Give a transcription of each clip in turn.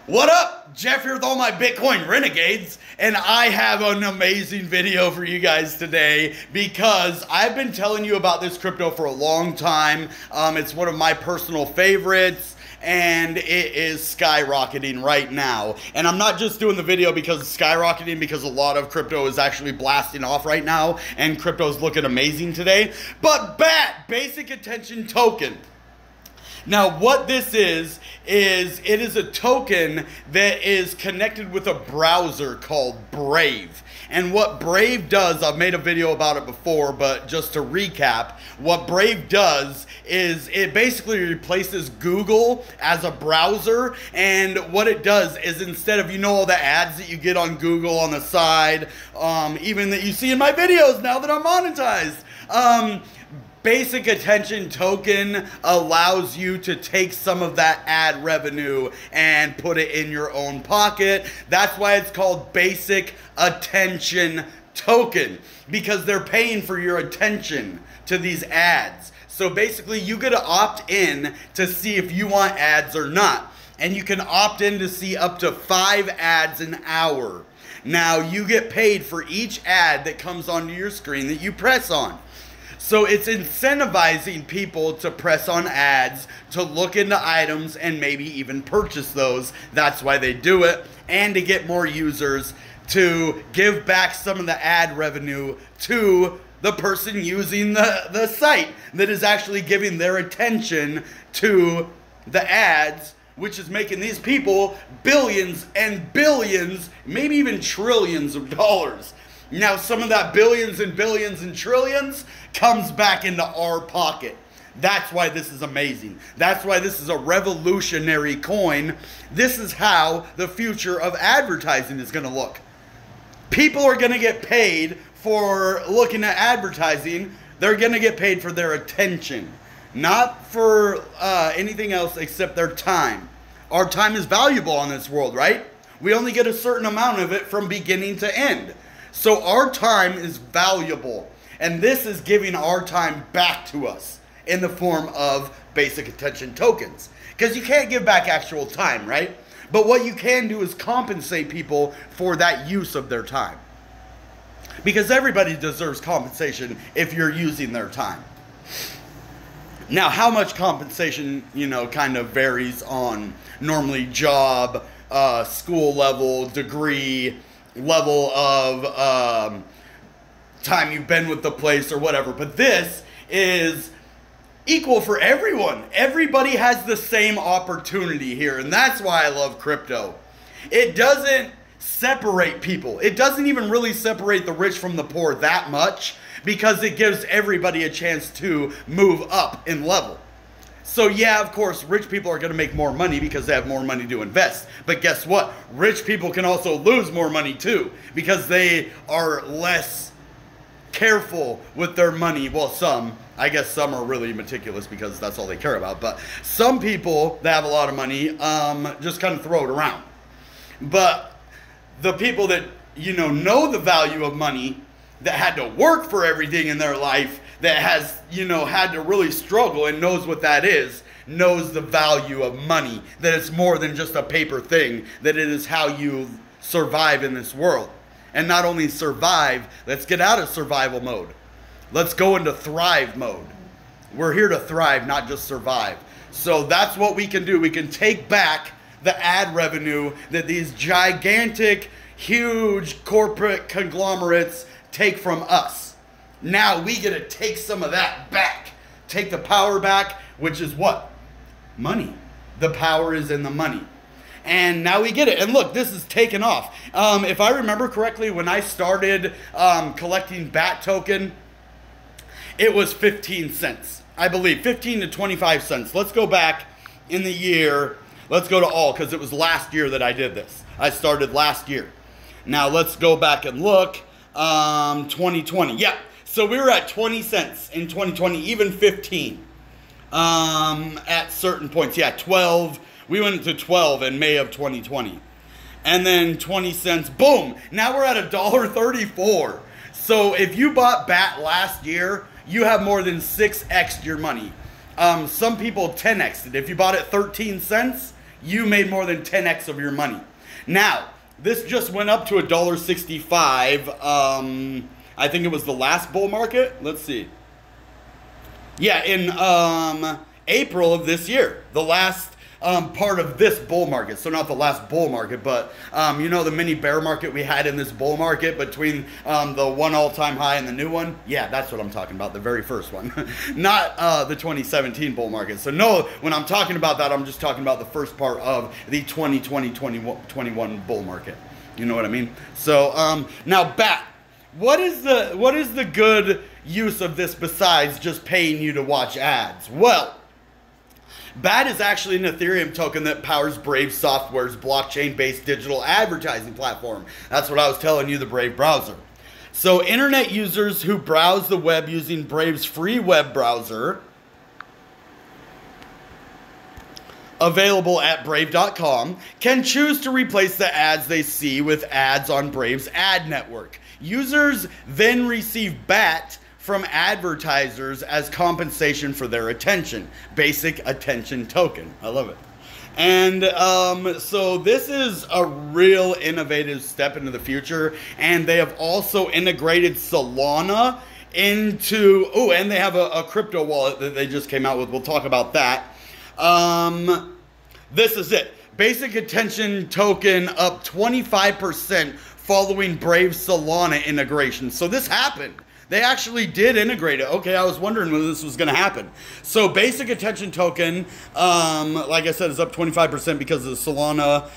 What up? Jeff here with all my Bitcoin renegades, and I have an amazing video for you guys today because I've been telling you about this crypto for a long time. It's one of my personal favorites, and it is skyrocketing right now. And I'm not just doing the video because it's skyrocketing, because a lot of crypto is actually blasting off right now, and crypto's looking amazing today. But basic attention token. Now, what this is it is a token that is connected with a browser called Brave. And what Brave does, I've made a video about it before, but just to recap, what Brave does is it basically replaces Google as a browser. And what it does is, instead of, all the ads that you get on Google on the side, even that you see in my videos now that I'm monetized, Basic Attention Token allows you to take some of that ad revenue and put it in your own pocket. That's why it's called Basic Attention Token, because they're paying for your attention to these ads. So basically, you get to opt in to see if you want ads or not. And you can opt in to see up to 5 ads an hour. Now, you get paid for each ad that comes onto your screen that you press on. So it's incentivizing people to press on ads, to look into items, and maybe even purchase those. That's why they do it. And to get more users, to give back some of the ad revenue to the person using the site that is actually giving their attention to the ads, which is making these people billions and billions, maybe even trillions of dollars. Now, some of that billions and billions and trillions comes back into our pocket. That's why this is amazing. That's why this is a revolutionary coin. This is how the future of advertising is going to look. People are going to get paid for looking at advertising. They're going to get paid for their attention, not for anything else except their time. Our time is valuable in this world, right? We only get a certain amount of it from beginning to end. So our time is valuable, and this is giving our time back to us in the form of basic attention tokens. Because you can't give back actual time, right? But what you can do is compensate people for that use of their time. Because everybody deserves compensation if you're using their time. Now, how much compensation, kind of varies on normally job, school level, degree, level of time you've been with the place or whatever. But this is equal for everyone. Everybody has the same opportunity here, and that's why I love crypto. It doesn't separate people. It doesn't even really separate the rich from the poor that much, because it gives everybody a chance to move up in level. So yeah, of course, rich people are going to make more money because they have more money to invest. But guess what? Rich people can also lose more money too, because they are less careful with their money. Well, I guess some are really meticulous because that's all they care about. But some people that have a lot of money just kind of throw it around. But the people that, know the value of money, that had to work for everything in their life, that has, had to really struggle and knows what that is, knows the value of money, that it's more than just a paper thing, that it is how you survive in this world. And not only survive, let's get out of survival mode. Let's go into thrive mode. We're here to thrive, not just survive. So that's what we can do. We can take back the ad revenue that these gigantic, huge corporate conglomerates take from us. Now we get to take some of that back. Take the power back, which is what? Money. The power is in the money. And now we get it. And look, this is taken off. If I remember correctly, when I started collecting BAT token, it was 15 cents. I believe 15 to 25 cents. Let's go back in the year. Let's go to all, because it was last year that I did this. I started last year. Now let's go back and look. 2020. Yeah. So we were at 20 cents in 2020, even 15 at certain points. Yeah, 12. We went to 12 in May of 2020. And then 20 cents, boom. Now we're at $1.34. So if you bought BAT last year, you have more than 6x'd your money. Some people 10x'd it. If you bought it 13 cents, you made more than 10x of your money. Now, this just went up to $1.65. I think it was the last bull market. Let's see. Yeah, in April of this year, the last part of this bull market. So not the last bull market, but you know, the mini bear market we had in this bull market between the one all-time high and the new one. Yeah, that's what I'm talking about, the very first one. Not the 2017 bull market. So no, when I'm talking about that, I'm just talking about the first part of the 2020-21 bull market. You know what I mean? So now Bat, what is the good use of this besides just paying you to watch ads? Well, Bat is actually an Ethereum token that powers Brave Software's blockchain-based digital advertising platform. That's what I was telling you, the Brave browser. So internet users who browse the web using Brave's free web browser, available at brave.com, can choose to replace the ads they see with ads on Brave's ad network. Users then receive BAT from advertisers as compensation for their attention. Basic attention token. I love it. And so this is a real innovative step into the future. And they have also integrated Solana into, oh, and they have a crypto wallet that they just came out with. We'll talk about that. This is it. Basic attention token up 25% following Brave Solana integration. So this happened. They actually did integrate it. Okay, I was wondering when this was going to happen. So basic attention token, like I said, is up 25% because of Solana.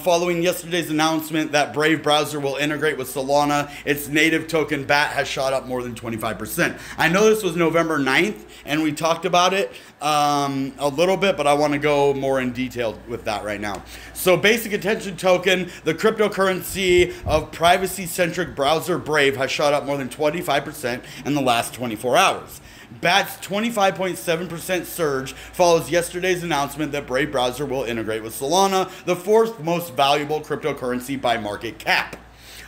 Following yesterday's announcement that Brave browser will integrate with Solana, its native token BAT has shot up more than 25%. I know this was November 9th, and we talked about it a little bit, but I want to go more in detail with that right now. So basic attention token, the cryptocurrency of privacy-centric browser Brave, has shot up more than 25% in the last 24 hours. BAT's 25.7% surge follows yesterday's announcement that Brave browser will integrate with Solana, the fourth most valuable cryptocurrency by market cap.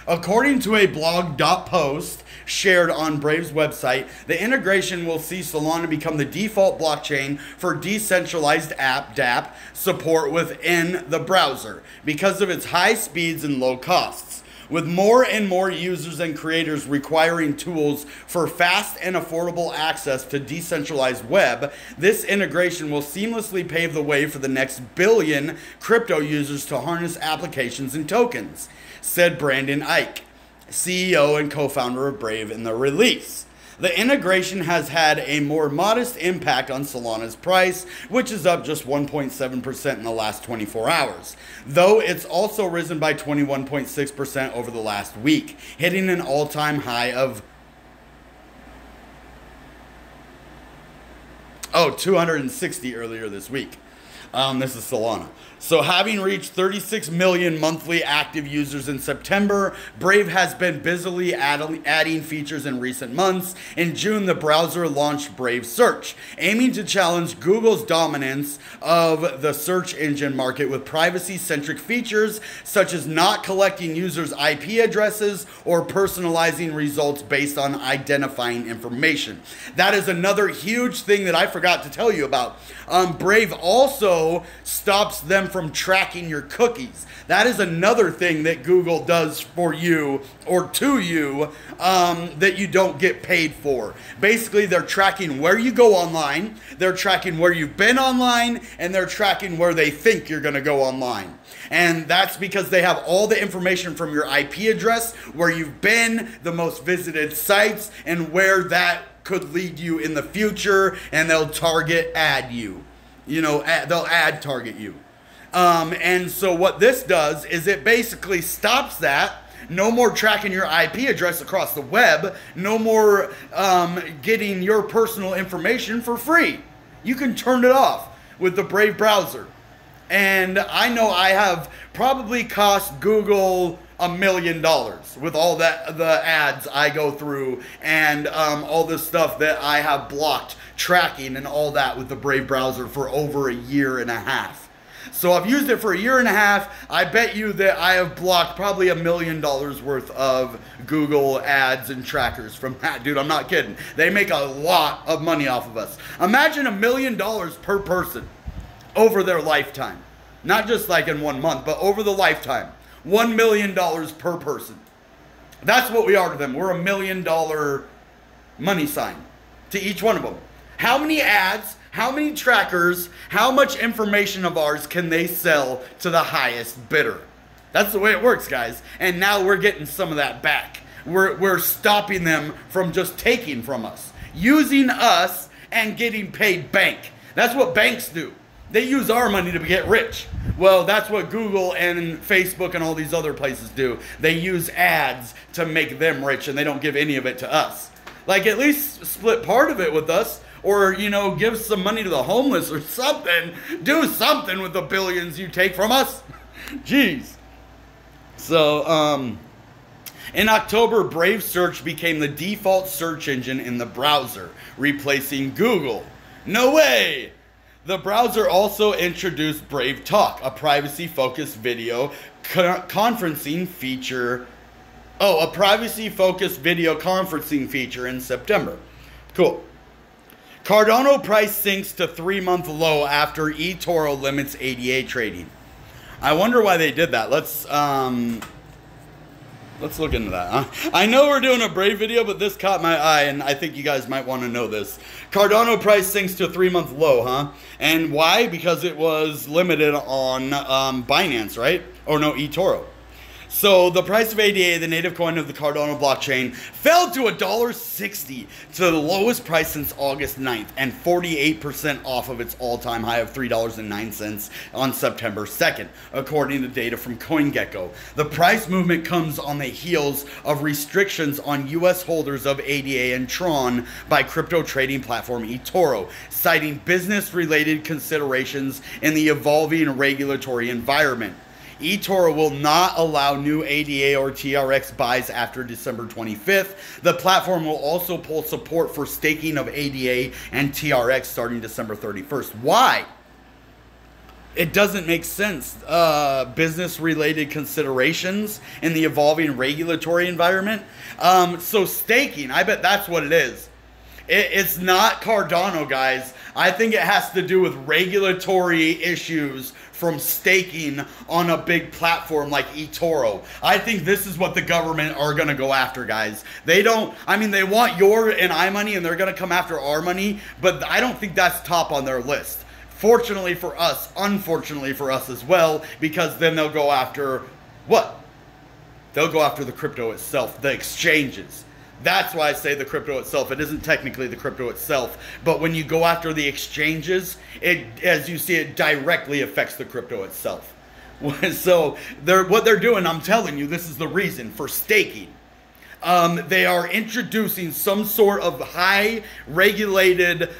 According to a blog post shared on Brave's website, the integration will see Solana become the default blockchain for decentralized app DApp support within the browser because of its high speeds and low costs. With more and more users and creators requiring tools for fast and affordable access to decentralized web, this integration will seamlessly pave the way for the next billion crypto users to harness applications and tokens, said Brandon Ike, CEO and co-founder of Brave, in the release. The integration has had a more modest impact on Solana's price, which is up just 1.7% in the last 24 hours, though it's also risen by 21.6% over the last week, hitting an all-time high of 260 earlier this week. This is Solana. So having reached 36 million monthly active users in September, Brave has been busily adding features in recent months. In June, the browser launched Brave Search, aiming to challenge Google's dominance of the search engine market with privacy-centric features such as not collecting users' IP addresses or personalizing results based on identifying information. That is another huge thing that I forgot to tell you about. Brave also stops them from tracking your cookies. That is another thing that Google does for you or to you that you don't get paid for. Basically, they're tracking where you go online, they're tracking where you've been online, and they're tracking where they think you're going to go online. And that's because they have all the information from your IP address, where you've been, the most visited sites, and where that could lead you in the future, and they'll target ad you. You know, they'll ad target you. And so what this does is it basically stops that. No more tracking your IP address across the web. No more getting your personal information for free. You can turn it off with the Brave browser. And I know I have probably cost Google $1 million with all that the ads I go through and all the stuff that I have blocked, tracking and all that with the Brave browser for over a year and a half. So I've used it for a year and a half. I bet you that I have blocked probably $1 million worth of Google ads and trackers from that. Dude, I'm not kidding. They make a lot of money off of us. Imagine $1 million per person over their lifetime. Not just like in 1 month, but over the lifetime. $1 million per person. That's what we are to them. We're $1 million money sign to each one of them. How many ads, how many trackers, how much information of ours can they sell to the highest bidder? That's the way it works, guys. And now we're getting some of that back. We're stopping them from just taking from us, using us and getting paid bank. That's what banks do. They use our money to get rich. Well, that's what Google and Facebook and all these other places do. They use ads to make them rich, and they don't give any of it to us. Like, at least split part of it with us, or, you know, give some money to the homeless or something. Do something with the billions you take from us. Jeez. So, in October, Brave Search became the default search engine in the browser, replacing Google. No way! The browser also introduced Brave Talk, a privacy-focused video conferencing feature. Oh, a privacy-focused video conferencing feature in September. Cool. Cardono price sinks to 3-month low after Etoro limits ADA trading. I wonder why they did that. Let's look into that, huh? I know we're doing a Brave video, but this caught my eye, and I think you guys might want to know this. Cardono price sinks to a 3-month low, huh? And why? Because it was limited on Binance, right? Or no, Etoro. So the price of ADA, the native coin of the Cardono blockchain, fell to $1.60, to the lowest price since August 9th, and 48% off of its all-time high of $3.09 on September 2nd, according to data from CoinGecko. The price movement comes on the heels of restrictions on U.S. holders of ADA and Tron by crypto trading platform Etoro, citing business-related considerations in the evolving regulatory environment. Etoro will not allow new ADA or TRX buys after December 25th. The platform will also pull support for staking of ADA and TRX starting December 31st. Why? It doesn't make sense. Business-related considerations in the evolving regulatory environment. So staking, I bet that's what it is. It's not Cardono, guys. I think it has to do with regulatory issues from staking on a big platform like Etoro. I think this is what the government are going to go after, guys. They don't, I mean, they want your and I money, and they're going to come after our money, but I don't think that's top on their list. Fortunately for us, unfortunately for us as well, because then they'll go after what? They'll go after the crypto itself, the exchanges. That's why I say the crypto itself. It isn't technically the crypto itself, but when you go after the exchanges, it, as you see, it directly affects the crypto itself. So what they're doing, I'm telling you, this is the reason for staking. They are introducing some sort of high regulated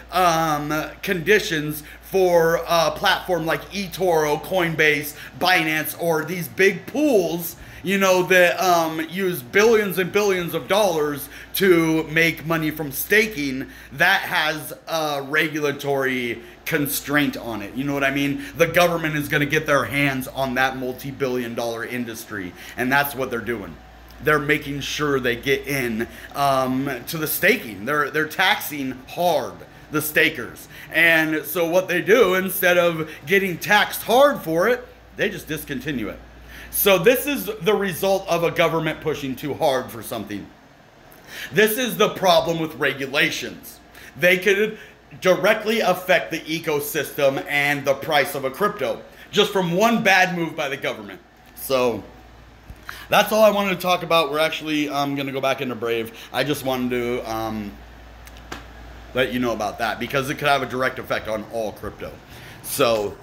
conditions for a platform like Etoro, Coinbase, Binance, or these big pools, you know, that use billions and billions of dollars to make money from staking. That has a regulatory constraint on it. You know what I mean? The government is going to get their hands on that multi-billion-dollar industry, and that's what they're doing. They're making sure they get in to the staking. They're taxing hard the stakers, and so what they do, instead of getting taxed hard for it, they just discontinue it. So this is the result of a government pushing too hard for something. This is the problem with regulations. They could directly affect the ecosystem and the price of a crypto just from one bad move by the government. So that's all I wanted to talk about. We're actually going to go back into Brave. I just wanted to let you know about that because it could have a direct effect on all crypto. So,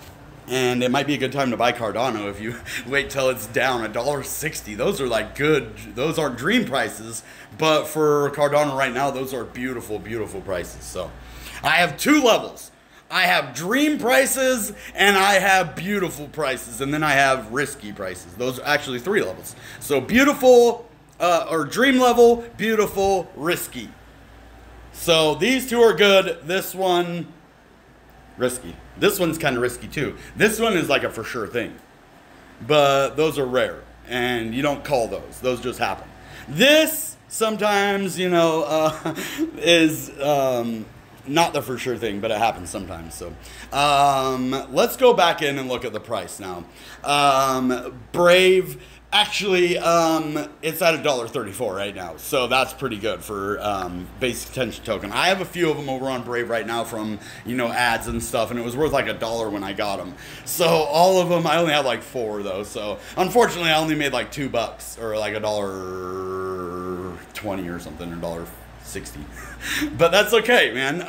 and it might be a good time to buy Cardono if you wait till it's down $1.60. Those are like good, those aren't dream prices, but for Cardono right now, those are beautiful, beautiful prices. So I have two levels. I have dream prices and I have beautiful prices, and then I have risky prices. Those are actually three levels. So beautiful or dream level, beautiful, risky. So these two are good. This one, risky. This one's kind of risky too. This one is like a for sure thing. But those are rare, and you don't call those. Those just happen. This sometimes, you know, is Not the for sure thing, but it happens sometimes. So let's go back in and look at the price now. Brave, actually, it's at $1.34 right now. So that's pretty good for basic attention token. I have a few of them over on Brave right now from, you know, ads and stuff, and it was worth like $1 when I got them. So all of them, I only have like 4 though. So unfortunately, I only made like $2 or like $1.20 or something, or $1.60. But that's okay, man.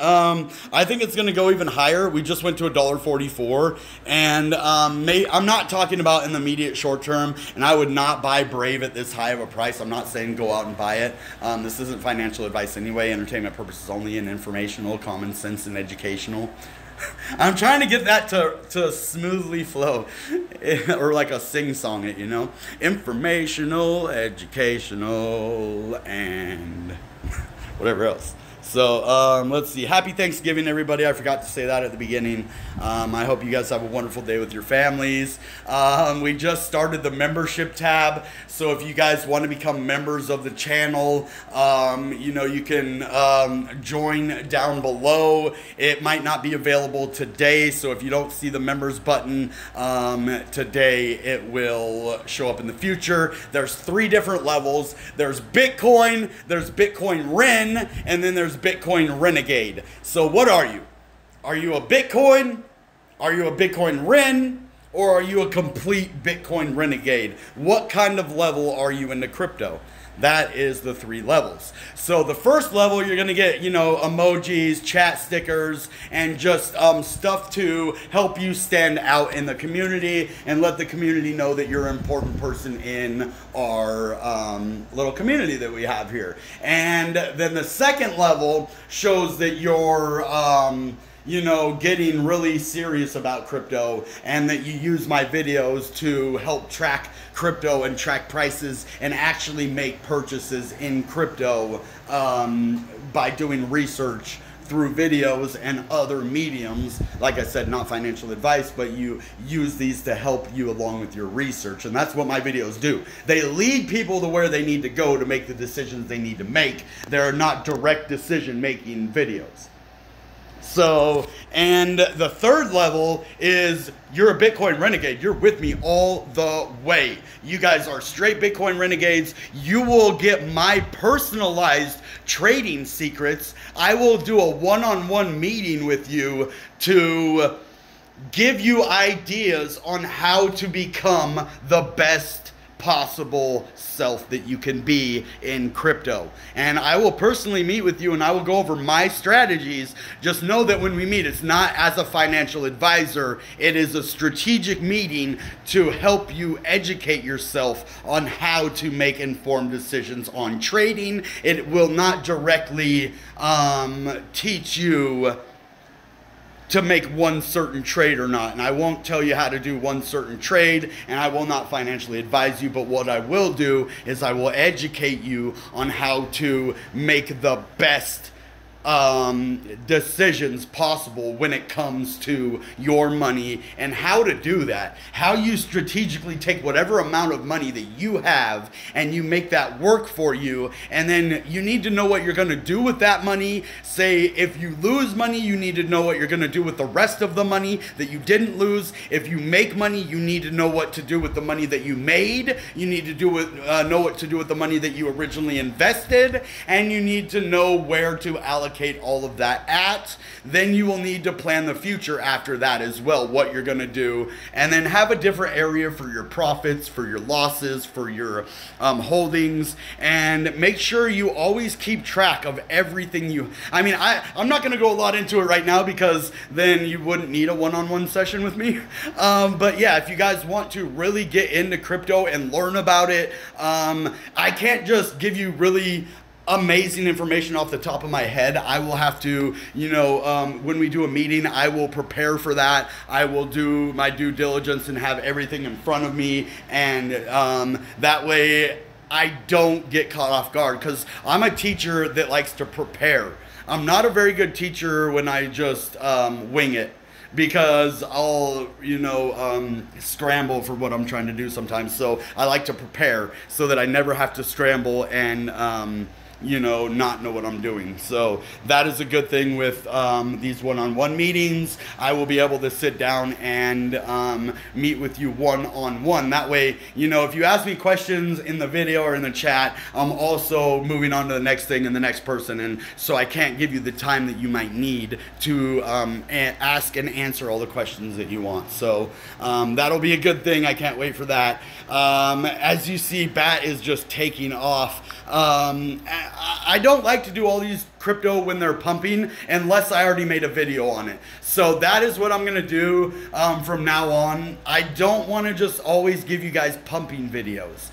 I think it's going to go even higher. We just went to $1.44, and I'm not talking about in the immediate short term, and I would not buy Brave at this high of a price. I'm not saying go out and buy it. This isn't financial advice anyway, entertainment purposes only, and informational, common sense, and educational. I'm trying to get that to smoothly flow, or like a sing-song it, you know? Informational, educational, and whatever else. So let's see. Happy Thanksgiving, everybody. I forgot to say that at the beginning. I hope you guys have a wonderful day with your families. We just started the membership tab. So if you guys want to become members of the channel, you know, you can join down below. It might not be available today. So if you don't see the members button today, it will show up in the future. There's 3 different levels. There's Bitcoin, there's Bitcoin Ren, and then there's Bitcoin Renegade. So what are you? Are you a Bitcoin? Are you a Bitcoin Ren? Or are you a complete Bitcoin Renegade? What kind of level are you into crypto? That is the 3 levels. So the first level, you're gonna get, you know, emojis, chat stickers, and just stuff to help you stand out in the community and let the community know that you're an important person in our little community that we have here. And then the second level shows that you're you know, getting really serious about crypto, and that you use my videos to help track crypto and track prices and actually make purchases in crypto by doing research through videos and other mediums. Like I said, not financial advice, but you use these to help you along with your research. And that's what my videos do. They lead people to where they need to go to make the decisions they need to make. They're not direct decision-making videos. So, and the third level is you're a Bitcoin Renegade. You're with me all the way. You guys are straight Bitcoin Renegades. You will get my personalized trading secrets. I will do a one-on-one meeting with you to give you ideas on how to become the best possible self that you can be in crypto. And I will personally meet with you and I will go over my strategies. Just know that when we meet, it's not as a financial advisor. It is a strategic meeting to help you educate yourself on how to make informed decisions on trading. It will not directly teach you to make one certain trade or not. And I won't tell you how to do one certain trade, and I will not financially advise you, but what I will do is I will educate you on how to make the best decisions possible when it comes to your money, and how to do that. How you strategically take whatever amount of money that you have and you make that work for you, and then you need to know what you're going to do with that money. Say if you lose money, you need to know what you're going to do with the rest of the money that you didn't lose. If you make money, you need to know what to do with the money that you made. You need to know what to do with the money that you originally invested, and you need to know where to allocate all of that at. Then you will need to plan the future after that as well, what you're going to do, and then have a different area for your profits, for your losses, for your holdings, and make sure you always keep track of everything you, I mean, I'm not going to go a lot into it right now because then you wouldn't need a one-on-one session with me. But yeah, if you guys want to really get into crypto and learn about it, I can't just give you really amazing information off the top of my head. I will have to, you know, when we do a meeting, I will prepare for that. I will do my due diligence and have everything in front of me, and that way I don't get caught off guard, because I'm a teacher that likes to prepare. I'm not a very good teacher when I just wing it, because I'll, you know, scramble for what I'm trying to do sometimes. So I like to prepare so that I never have to scramble and you know, not know what I'm doing. So that is a good thing with these one-on-one meetings. I will be able to sit down and meet with you one-on-one. That way, you know, if you ask me questions in the video or in the chat, I'm also moving on to the next thing and the next person, and so I can't give you the time that you might need to ask and answer all the questions that you want. So that'll be a good thing. I can't wait for that. As you see, Bat is just taking off. I don't like to do all these crypto when they're pumping unless I already made a video on it. So that is what I'm gonna do from now on. I don't want to just always give you guys pumping videos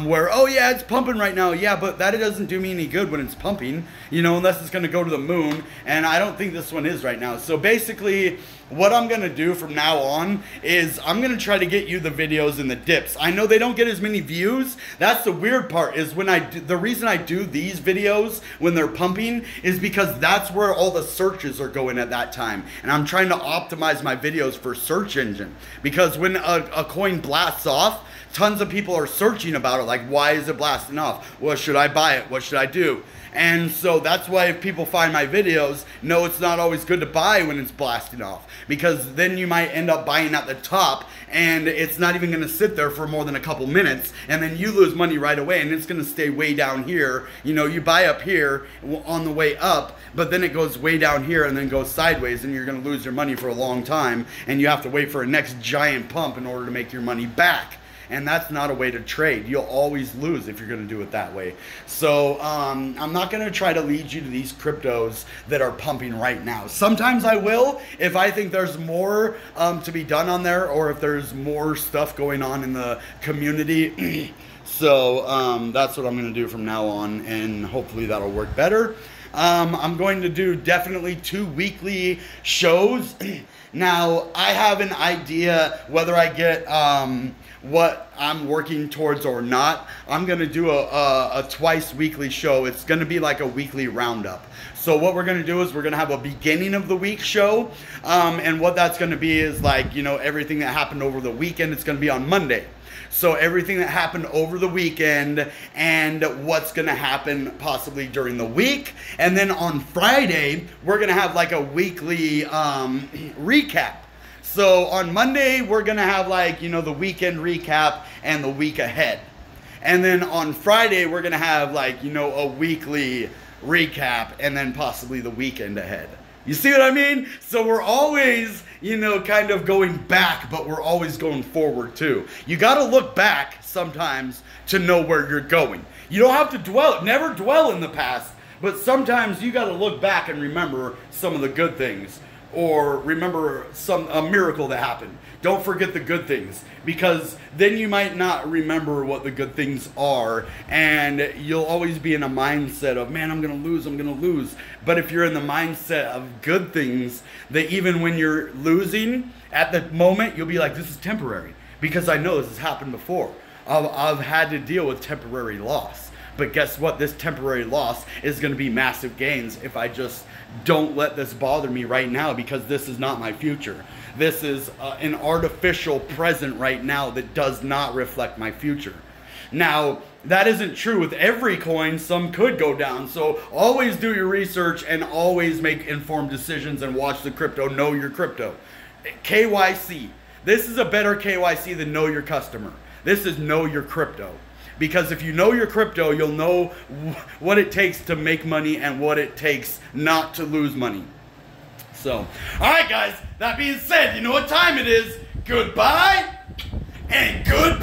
where, oh yeah, it's pumping right now. Yeah, but that doesn't do me any good when it's pumping, you know, unless it's gonna go to the moon, and I don't think this one is right now. So basically what I'm gonna do from now on is I'm gonna try to get you the videos in the dips. I know they don't get as many views. That's the weird part, is when the reason I do these videos when they're pumping is because that's where all the searches are going at that time. And I'm trying to optimize my videos for search engine, because when a coin blasts off, tons of people are searching about it, like, why is it blasting off? What should I buy it? What should I do? And so that's why if people find my videos, no, it's not always good to buy when it's blasting off, because then you might end up buying at the top and it's not even going to sit there for more than a couple minutes, and then you lose money right away, and it's going to stay way down here. You know, you buy up here on the way up, but then it goes way down here and then goes sideways, and you're going to lose your money for a long time, and you have to wait for a next giant pump in order to make your money back. And that's not a way to trade. You'll always lose if you're gonna do it that way. So I'm not gonna try to lead you to these cryptos that are pumping right now. Sometimes I will, if I think there's more to be done on there, or if there's more stuff going on in the community. So that's what I'm gonna do from now on, and hopefully that'll work better. I'm going to do definitely 2 weekly shows. Now, I have an idea whether I get what I'm working towards or not. I'm gonna do a twice weekly show. It's gonna be like a weekly roundup. So what we're gonna do is we're gonna have a beginning of the week show, and what that's gonna be is, like, you know, everything that happened over the weekend. It's gonna be on Monday. So everything that happened over the weekend and what's gonna happen possibly during the week. And then on Friday, we're gonna have like a weekly recap. So on Monday, we're gonna have, like, you know, the weekend recap and the week ahead. And then on Friday, we're gonna have, like, you know, a weekly recap and then possibly the weekend ahead. You see what I mean? So we're always, you know, kind of going back, but we're always going forward too. You gotta look back sometimes to know where you're going. You don't have to never dwell in the past, but sometimes you gotta look back and remember some of the good things, or remember a miracle that happened. Don't forget the good things, because then you might not remember what the good things are, and you'll always be in a mindset of, man, I'm gonna lose. But if you're in the mindset of good things, that even when you're losing, at the moment, you'll be like, this is temporary, because I know this has happened before. I've had to deal with temporary loss. But guess what? This temporary loss is going to be massive gains if I just don't let this bother me right now, because this is not my future. This is an artificial present right now that does not reflect my future. Now, that isn't true with every coin. Some could go down. So always do your research and always make informed decisions and watch the crypto. Know your crypto. KYC. This is a better KYC than know your customer. This is know your crypto. Because if you know your crypto, you'll know what it takes to make money and what it takes not to lose money. So, all right, guys, that being said, you know what time it is. Goodbye and goodbye.